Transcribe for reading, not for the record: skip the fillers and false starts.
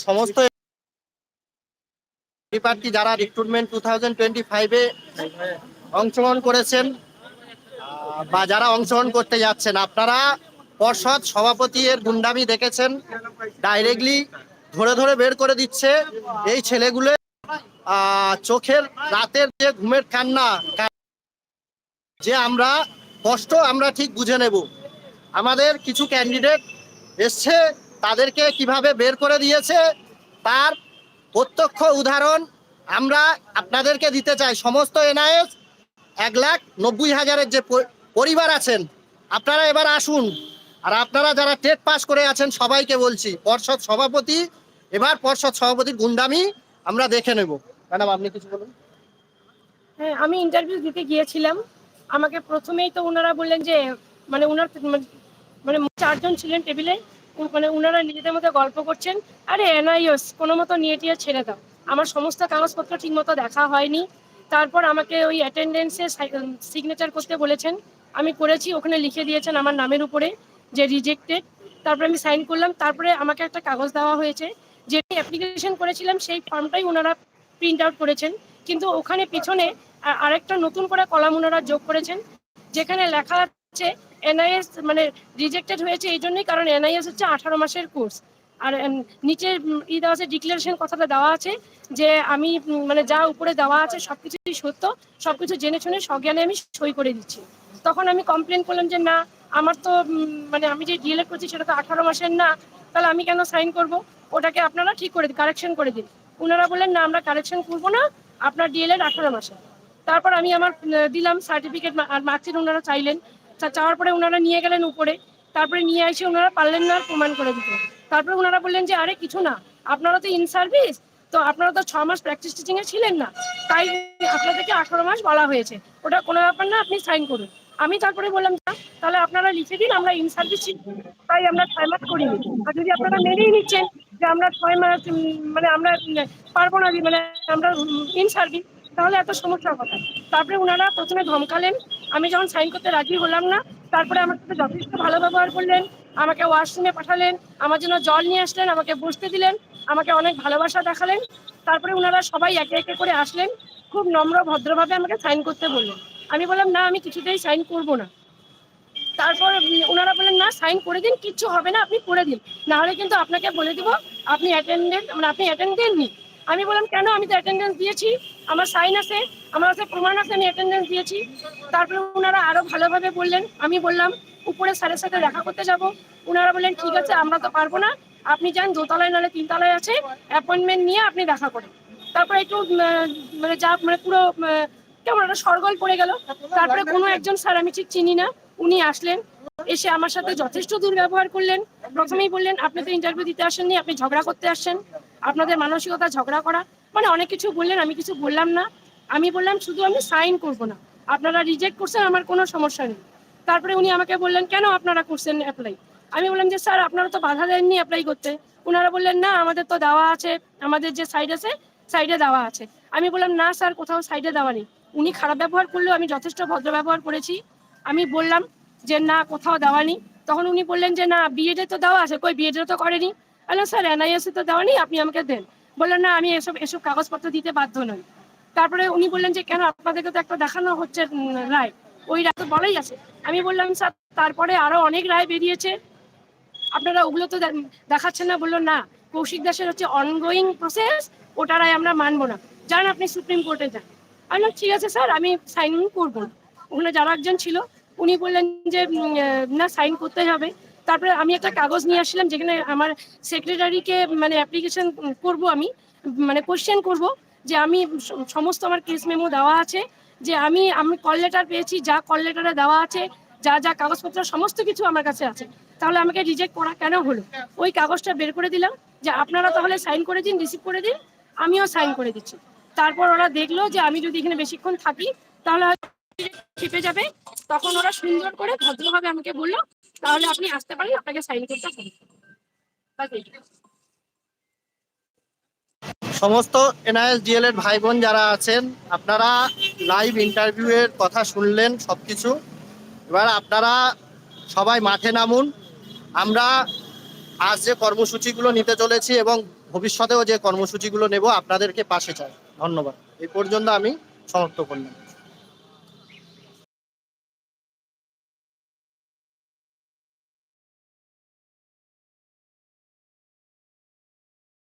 সমস্ত প্রার্থী যারা রিক্রুটমেন্ট 2025-এ অংশগ্রহণ করেছেন বা যারা অংশগ্রহণ করতে যাচ্ছেন, আপনারা পর্ষদ সভাপতি এর গুন্ডামি দেখেছেন। ডাইরেক্টলি ধরে ধরে বের করে দিচ্ছে। এই ছেলেগুলো চোখের রাতের যে ঘুমের কান্না, যে আমরা কষ্ট আমরা ঠিক বুঝে নেব। আমাদের কিছু ক্যান্ডিডেট এসছে, তাদেরকে কিভাবে বের করে দিয়েছে তার প্রত্যক্ষ উদাহরণ আমরা আপনাদেরকে দিতে চাই। সমস্ত এনআইএস 1,90,000-এর যে পরিবার আছেন, আপনারা এবার আসুন। আর আপনারা যারা টেট পাস করে আছেন সবাইকে বলছি, পর্ষদ সভাপতি, এবার পর্ষদ সভাপতির গুন্ডামি আমরা দেখে নেব। ম্যাডাম, আপনি কিছু বলুন। হ্যাঁ, আমি ইন্টারভিউ দিতে গিয়েছিলাম। আমাকে প্রথমেই তো ওনারা বললেন যে মানে 4 জন ছিলেন টেবিলে, মানে ওনারা নিজেদের মধ্যে গল্প করছেন। আরে এনআইএস কোনো মতো নিয়ে টিয়ে ছেড়ে দাও, আমার সমস্ত কাগজপত্র ঠিক মতো দেখা হয়নি। তারপর আমাকে ওই অ্যাটেন্ডেন্সে সিগনেচার করতে বলেছেন, আমি করেছি। ওখানে লিখে দিয়েছেন আমার নামের উপরে যে রিজেক্টেড। তারপরে আমি সাইন করলাম। তারপরে আমাকে একটা কাগজ দেওয়া হয়েছে, যেটি অ্যাপ্লিকেশন করেছিলাম সেই ফর্মটাই ওনারা প্রিন্ট আউট করেছেন, কিন্তু ওখানে পিছনে আরেকটা নতুন করে কলাম ওনারা যোগ করেছেন, যেখানে লেখা আছে এনআইএস মানে রিজেক্টেড হয়েছে এই জন্যই কারণ এনআইএস হচ্ছে 18 মাসের কোর্স। আর নিচে দেওয়া আছে, ডিক্লারেশন কথাটা দেওয়া আছে যে আমি মানে যা উপরে দেওয়া আছে সবকিছুই সত্য, সবকিছু জেনে শুনে সজ্ঞানে আমি সই করে দিচ্ছি। তখন আমি কমপ্লেন করলাম যে না, আমার তো মানে আমি যে ডিএলএড করছি সেটা তো 18 মাসের না, তাহলে আমি কেন সাইন করব? ওটাকে আপনারা ঠিক করে দিন, কারেকশন করে দিন। ওনারা বললেন না, আমরা কারেকশন করবো না, আপনার ডিএলএড 18 মাসে। তারপর আমি আমার দিলাম সার্টিফিকেট আর মার্কশিট, ওনারা চাইলেন। চাওয়ার পরে ওনারা নিয়ে গেলেন উপরে। তারপরে নিয়ে এসে ওনারা পারলেন না প্রমাণ করে দিতে। তারপরে ওনারা বললেন যে আরে কিছু না, আপনারা তো ইন সার্ভিস, তো আপনারা তো 6 মাস প্র্যাকটিস টিচিংয়ে ছিলেন না, তাই আপনাদেরকে 18 মাস বলা হয়েছে, ওটা কোনো ব্যাপার না, আপনি সাইন করুন। আমি তারপরে বললাম তাহলে আপনারা লিখে দিন আমরা ইন সার্ভিস ছিলাম, তাই আমরা 6 মাস করিনি। আর যদি আপনারা মেনেই নিচ্ছেন যে আমরা 6 মাস মানে আমরা পারবো না, মানে আমরা ইন সার্ভিস, তাহলে এত সমস্যার কথা। তারপরে ওনারা প্রথমে ধমকালেন, আমি যখন সাইন করতে রাজি হলাম না, তারপরে আমার সাথে যথেষ্ট ভালো ব্যবহার করলেন। আমাকে ওয়াশরুমে পাঠালেন, আমার জন্য জল নিয়ে আসলেন, আমাকে বসতে দিলেন, আমাকে অনেক ভালোবাসা দেখালেন। তারপরে ওনারা সবাই একে একে করে আসলেন, খুব নম্র ভদ্রভাবে আমাকে সাইন করতে বললেন। আমি বললাম না, আমি কিছুতেই সাইন করবো না। তারপর ওনারা বললেন না, সাইন করে দিন, কিচ্ছু হবে না, আপনি করে দিন, না হলে কিন্তু আপনাকে বলে দিব আপনি অ্যাটেন্ড দেননি। আমি বললাম কেন, আমি তো অ্যাটেন্ডেন্স দিয়েছি, আমার সাইন আছে, আমার কাছে প্রমাণ আছে আমি অ্যাটেন্ডেন্স দিয়েছি। তারপরে ওনারা আরো ভালোভাবে বললেন। আমি বললাম উপরে স্যারের সাথে দেখা করতে যাব। ওনারা বললেন ঠিক আছে, আমরা তো পারবো না, আপনি যান, 2তলায় নাহলে 3তলায় আছে, অ্যাপয়েন্টমেন্ট নিয়ে আপনি দেখা করেন। তারপরে একটু মানে যা মানে পুরো কেমন একটা সরগোল পড়ে গেল। তারপরে কোনো একজন স্যার, আমি ঠিক চিনি না, উনি আসলেন, এসে আমার সাথে যথেষ্ট দুর্ব্যবহার করলেন। প্রথমেই বললেন আপনি তো ইন্টারভিউ দিতে আসেননি, আপনি ঝগড়া করতে আসছেন, আপনাদের মানসিকতা ঝগড়া করা, মানে অনেক কিছু বললেন। আমি কিছু বললাম না, আমি বললাম শুধু আমি সাইন করবো না, আপনারা রিজেক্ট করছেন, আমার কোনো সমস্যা নেই। তারপরে উনি আমাকে বললেন কেন আপনারা করছেন অ্যাপ্লাই? আমি বললাম যে স্যার আপনারা তো বাধা দেননি অ্যাপ্লাই করতে। ওনারা বললেন না, আমাদের তো দেওয়া আছে, আমাদের যে সাইড আছে সাইডে দেওয়া আছে। আমি বললাম না স্যার, কোথাও সাইডে দেওয়া নেই। উনি খারাপ ব্যবহার করলেও আমি যথেষ্ট ভদ্র ব্যবহার করেছি। আমি বললাম যে না, কোথাও দেওয়া নেই। তখন উনি বললেন যে না, বিএডে তো দেওয়া আছে, কই বিএডে তো করেনি। বললাম স্যার এনআইএসে তো দেওয়া নেই, আপনি আমাকে দেন। বললেন না, আমি এসব কাগজপত্র দিতে বাধ্য নই। তারপরে উনি বললেন যে কেন, আপনাদেরকে তো একটা দেখানো হচ্ছে রায়, ওই রায় তো বলাই আছে। আমি বললাম স্যার তারপরে আরো অনেক রায় বেরিয়েছে, আপনারা ওগুলো তো দেখাচ্ছেন না। বললো না, কৌশিক দাসের হচ্ছে অনগোয়িং প্রসেস, ওটা রায় আমরা মানবো না, যান আপনি সুপ্রিম কোর্টে যান। আমি বললাম ঠিক আছে স্যার, আমি সাইন করবো। ওখানে যারা একজন ছিল উনি বললেন যে না, সাইন করতে হবে। তারপরে আমি একটা কাগজ নিয়ে আসলাম, যেখানে আমার সেক্রেটারিকে মানে অ্যাপ্লিকেশন করব, আমি মানে কোশ্চেন করব যে আমি সমস্ত আমার কেস মেমো দেওয়া আছে, যে আমি কল লেটার পেয়েছি, যা কল লেটারে দেওয়া আছে, যা যা কাগজপত্র সমস্ত কিছু আমার কাছে আছে, তাহলে আমাকে রিজেক্ট করা কেন হলো? ওই কাগজটা বের করে দিলাম যে আপনারা তাহলে সাইন করে দিন, রিসিভ করে দিন, আমিও সাইন করে দিচ্ছি। তারপর ওরা দেখলো যে আমি যদি এখানে বেশিক্ষণ থাকি তাহলে চেপে যাবে। তখন ওরা সুন্দর করে ভদ্রভাবে আমাকে বললো তাহলে আপনি আসতে পারেন, আপনাকে সাইন করতে হবে। সমস্ত এনআইএস ডিএলএড ভাই বোন যারা আছেন, আপনারা লাইভ ইন্টারভিউ এর কথা শুনলেন সবকিছু। এবার আপনারা সবাই মাঠে নামুন। আমরা আজ যে কর্মসূচিগুলো নিতে চলেছি এবং ভবিষ্যতেও যে কর্মসূচিগুলো নেব আপনাদেরকে পাশে চাই। ধন্যবাদ। এই পর্যন্ত আমি সমাপ্ত করলাম।